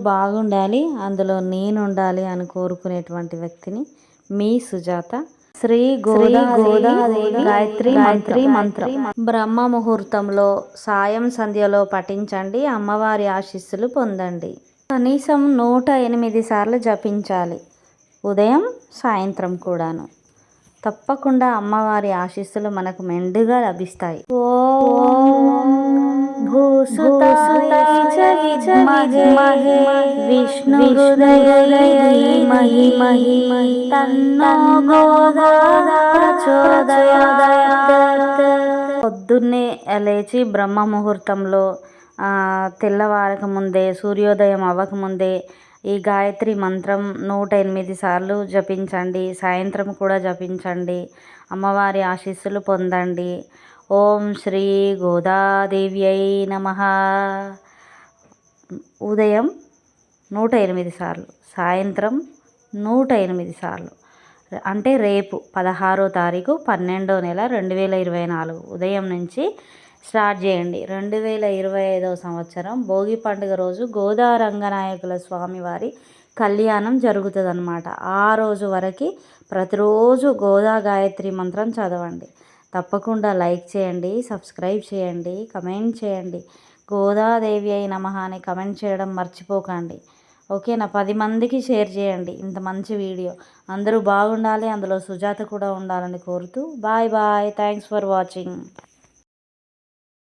బాగుండాలి, అందులో నేను ఉండాలి అని కోరుకునేటువంటి వ్యక్తిని మీ సుజాత. శ్రీ గోదాదేవి గాయత్రి మంత్రం బ్రహ్మ ముహూర్తంలో సాయం సంధ్యలో పఠించండి. అమ్మవారి ఆశీస్సులు పొందండి. కనీసం 108 సార్లు జపించాలి, ఉదయం సాయంత్రం కూడాను. తప్పకుండా అమ్మవారి ఆశీస్సులు మనకు మెండుగా లభిస్తాయి. పొద్దున్నే లేచి బ్రహ్మ ముహూర్తంలో తెల్లవారక ముందే, సూర్యోదయం అవ్వకముందే ఈ గాయత్రి మంత్రం 108 సార్లు జపించండి. సాయంత్రం కూడా జపించండి. అమ్మవారి ఆశీస్సులు పొందండి. ఓం శ్రీ గోదాదేవ్యై నమః. ఉదయం 108 సార్లు, సాయంత్రం 108 సార్లు. అంటే రేపు 16వ తారీఖు 12వ నెల 2024 ఉదయం నుంచి స్టార్ట్ చేయండి. 2025వ సంవత్సరం భోగి పండుగ రోజు గోదా రంగనాయకుల స్వామివారి కళ్యాణం జరుగుతుందన్నమాట. ఆ రోజు వరకు ప్రతిరోజు గోదా గాయత్రి మంత్రం చదవండి. తప్పకుండా లైక్ చేయండి, సబ్స్క్రైబ్ చేయండి, కమెంట్ చేయండి. గోదాదేవి అయి నమః అని కమెంట్ చేయడం మర్చిపోకండి. ఓకేనా? 10 మందికి షేర్ చేయండి ఇంత మంచి వీడియో. అందరూ బాగుండాలి, అందులో సుజాత కూడా ఉండాలని కోరుతూ bye bye. Thanks for watching.